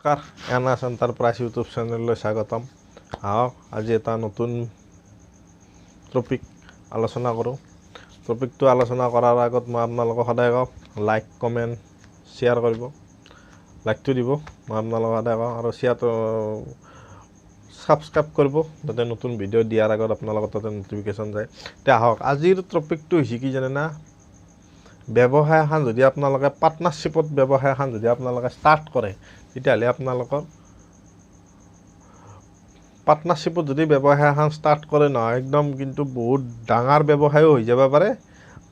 নমস্কাৰ এনাছ enterprise YouTube চেনেললৈ স্বাগতম। আহক আজি এটা নতুন টপিক আলোচনা কৰোঁ। টপিকটো আলোচনা কৰাৰ আগত মই আপোনালোকক সদায় কওঁ লাইক কমেণ্ট শ্বেয়াৰ কৰিব। লাইকটো দিব মই আপোনালোকক সদায় কওঁ, আৰু শ্বেয়াৰটো ছাবস্ক্ৰাইব কৰিব যাতে নতুন ভিডিঅ' দিয়াৰ আগত আপোনালোকৰ তাতে নটিফিকেশ্যন যায়। এতিয়া আহক আজিৰ টপিকটো হৈছে কি জানে না, ব্যৱসায় এখন যদি আপোনালোকে পাৰ্টনাৰশ্বিপত ব্যৱসায় এখন যদি আপোনালোকে ষ্টাৰ্ট কৰে, তেতিয়াহ'লে আপোনালোকৰ পাৰ্টনাৰশ্বিপত যদি ব্যৱসায় এখন ষ্টাৰ্ট কৰে নহয়, একদম কিন্তু বহুত ডাঙৰ ব্যৱসায়ো হৈ যাব পাৰে,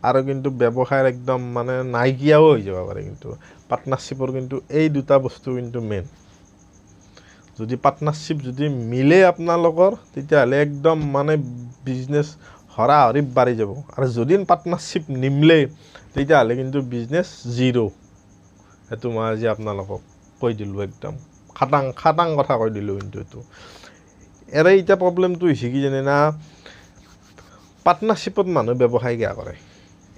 আৰু কিন্তু ব্যৱসায়ৰ একদম মানে নাইকিয়াও হৈ যাব পাৰে। কিন্তু পাৰ্টনাৰশ্বিপৰ কিন্তু এই দুটা বস্তু কিন্তু মেইন। যদি পাৰ্টনাৰশ্বিপ যদি মিলে আপোনালোকৰ, তেতিয়াহ'লে একদম মানে বিজনেছ হৰি বাঢ়ি যাব, আৰু যদি পাৰ্টনাৰশ্বিপ নিমিলে তেতিয়াহ'লে কিন্তু বিজনেছ জিৰ'। সেইটো মই আজি আপোনালোকক কৈ দিলোঁ, একদম খাটাং কথা কৈ দিলোঁ। কিন্তু এইটো এতিয়া প্ৰব্লেমটো হৈছে কি জানে না, পাৰ্টনাৰশ্বিপত মানুহ ব্যৱসায় কিয় কৰে?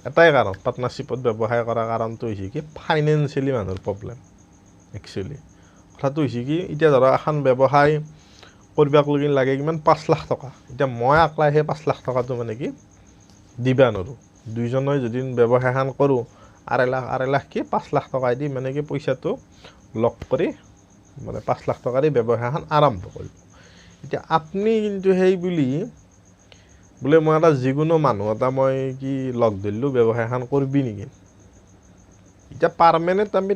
এটাই কাৰণ, পাৰ্টনাৰশ্বিপত ব্যৱসায় কৰাৰ কাৰণটো হৈছে কি, ফাইনেন্সিয়েলি মানুহৰ প্ৰব্লেম। একচুৱেলি কথাটো হৈছে কি, এতিয়া ধৰক এখন ব্যৱসায় কৰিবাক লগি লাগে কিমান 5 লাখ টকা। এতিয়া মই আকলাই সেই 5 লাখ টকাটো মানে কি দিবা নোৱাৰোঁ। দুইজনে যদি ব্যৱসায়খন কৰোঁ, 2.5 লাখ কি 5 লাখ টকা দি মানে কি পইচাটো লগ কৰি মানে 5 লাখ টকাৰে ব্যৱসায়খন আৰম্ভ কৰিব। এতিয়া আপুনি কিন্তু সেই বুলি বোলে মই এটা যিকোনো মানুহ এটা মই কি লগ ধৰিলোঁ ব্যৱসায়খন কৰিবি নেকি, এতিয়া পাৰ্মানেণ্ট আমি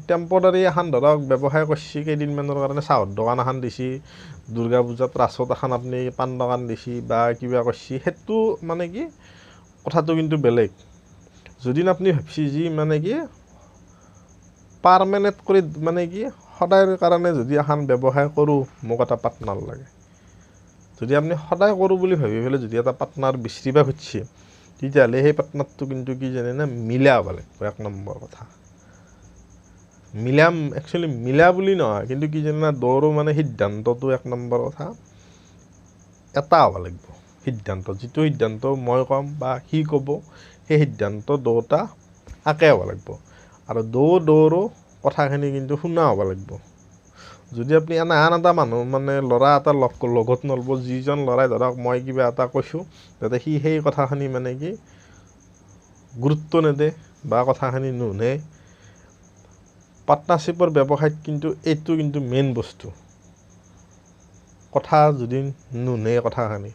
টেম্পৰাৰী এখন ধৰক ব্যৱসায় কৰিছে কেইদিনমানৰ কাৰণে, চাহৰ দোকান এখন দিছে, দুৰ্গা পূজাত ৰাসত এখন আপুনি পাণ দোকান দিছে বা কিবা কৰিছে, সেইটো মানে কি কথাটো কিন্তু বেলেগ। যদি আপুনি ভাবিছে যি মানে কি পাৰ্মানেণ্ট কৰি মানে কি সদায়ৰ কাৰণে যদি এখন ব্যৱসায় কৰোঁ, মোক এটা পাৰ্টনাৰ লাগে। যদি আপুনি সদায় কৰোঁ বুলি ভাবি পেলাই যদি এটা পাৰ্টনাৰ বিচাৰিব খুজিছে, তেতিয়াহ'লে সেই পাৰ্টনাৰটো কিন্তু কি জানে না, মিলা হ'ব লাগিব। 1 নম্বৰ কথা একচুৱেলি মিলা বুলি নহয়, কিন্তু কি জানে না, দৌৰো মানে সিদ্ধান্তটো 1 নম্বৰ কথা এটা হ'ব লাগিব। সিদ্ধান্ত যিটো সিদ্ধান্ত মই ক'ম বা সি ক'ব, সেই সিদ্ধান্ত দুটা একে হ'ব লাগিব, আৰু দৌৰো কথাখিনি কিন্তু শুনা হ'ব লাগিব। যদি আপুনি আন এটা মানুহ মানে ল'ৰা এটা লগত নল'ব, যিজন ল'ৰাই ধৰক মই কিবা এটা কৈছোঁ যাতে সি সেই কথাখিনি মানে কি গুৰুত্ব নিদিয়ে বা কথাখিনি নুশুনে। পাৰ্টনাৰশ্বিপৰ ব্যৱসায়ত কিন্তু এইটো কিন্তু মেইন বস্তু। কথা যদি নুশুনে কথাখিনি,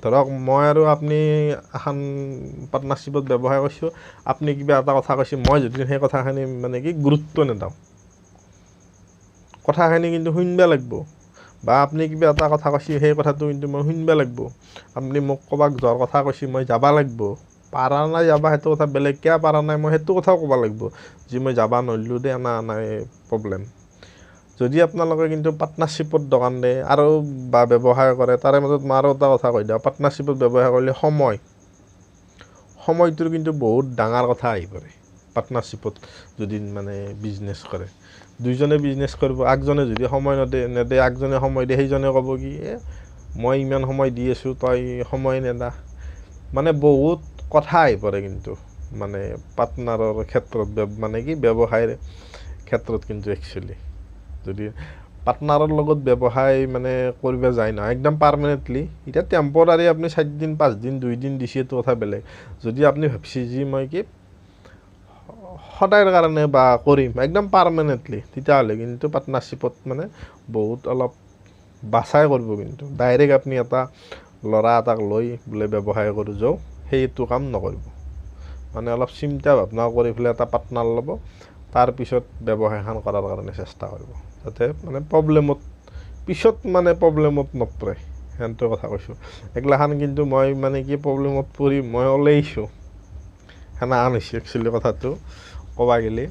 ধৰক মই আৰু আপুনি এখন পাৰ্টনাৰশ্বিপত ব্যৱসায় কৰিছোঁ, আপুনি কিবা এটা কথা কৈছে, মই যদি সেই কথাখিনি মানে কি গুৰুত্ব নিদিওঁ, কথাখিনি কিন্তু শুনিব লাগিব। বা আপুনি কিবা এটা কথা কৈছে, সেই কথাটো কিন্তু মই শুনিব লাগিব। আপুনি মোক ক'ৰবাত যোৱাৰ কথা কৈছে, মই যাব লাগিব। পাৰা নাই যাবা সেইটো কথা বেলেগ, কিয় পাৰা নাই মই সেইটো কথাও ক'ব লাগিব, যি মই যাব নোৱাৰিলোঁ দে নাই প্ৰব্লেম। যদি আপোনালোকে কিন্তু পাৰ্টনাৰশ্বিপত দোকান দিয়ে আৰু বা ব্যৱসায় কৰে, তাৰে মাজত মই আৰু এটা কথা কৈ দিওঁ, পাৰ্টনাৰশ্বিপত ব্যৱসায় কৰিলে সময়টোৰ কিন্তু বহুত ডাঙৰ কথা আহি পৰে। পাৰ্টনাৰশ্বিপত যদি মানে বিজনেছ কৰে, দুইজনে বিজনেছ কৰিব, একজনে যদি সময় নেদে একজনে সময় দিয়ে, সেইজনে ক'ব কি মই ইমান সময় দি আছোঁ তই সময় নেদা, মানে বহুত কথা আহি পৰে। কিন্তু মানে পাৰ্টনাৰৰ ক্ষেত্ৰত মানে কি ব্যৱসায়ৰ ক্ষেত্ৰত কিন্তু একচুৱেলি যদি পাৰ্টনাৰৰ লগত ব্যৱসায় মানে কৰিব যায় নহয় একদম পাৰ্মানেণ্টলি, এতিয়া টেম্পৰাৰী আপুনি 4 দিন 5 দিন 2 দিন দিছে, এইটো কথা বেলেগ। যদি আপুনি ভাবিছে যি মই কি সদায়ৰ কাৰণে বা কৰিম একদম পাৰ্মানেণ্টলি, তেতিয়াহ'লে কিন্তু পাৰ্টনাৰশ্বিপত মানে বহুত অলপ বাছাই কৰিব। কিন্তু ডাইৰেক্ট আপুনি এটা ল'ৰা এটাক লৈ বোলে ব্যৱসায় কৰোঁ যাওঁ, সেইটো কাম নকৰিব। মানে অলপ চিন্তা ভাৱনা কৰি পেলাই এটা পাৰ্টনাৰ ল'ব, তাৰপিছত ব্যৱসায়খন কৰাৰ কাৰণে চেষ্টা কৰিব, যাতে মানে পিছত প্ৰব্লেমত নপৰে। সেইটো কথা কৈছোঁ। এইগিলাখান কিন্তু মই মানে কি প্ৰব্লেমত পৰি মই ওলাইছোঁ, সেনেহান হৈছে একচুৱেলি কথাটো ক'ব গ'লে।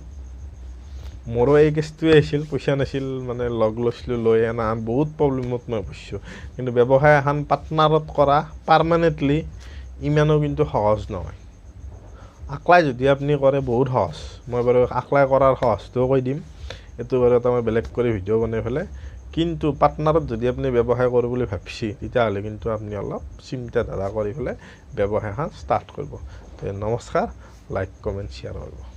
মোৰো এই কেছটোৱে আহিছিল, পইচা নাছিল মানে লগ লৈছিলোঁ, লৈ সেনেহান বহুত প্ৰব্লেমত মই পৰিছোঁ। কিন্তু ব্যৱসায় এখন পাৰ্টনাৰত কৰা পাৰ্মানেণ্টলি ইমানো কিন্তু সহজ নহয়। আকলাই যদি আপুনি কৰে বহুত সহজ। মই বাৰু আকলাই কৰাৰ সহজটোও কৈ দিম, এইটো বাৰু এটা মই বেলেগ কৰি ভিডিঅ' বনাই পেলাই। কিন্তু পাৰ্টনাৰত যদি আপুনি ব্যৱসায় কৰোঁ বুলি ভাবিছে, তেতিয়াহ'লে কিন্তু আপুনি অলপ চিন্তাধাৰা কৰি পেলাই ব্যৱসায়খন ষ্টাৰ্ট কৰিব। নমস্কাৰ, লাইক কমেণ্ট শ্বেয়াৰ কৰিব।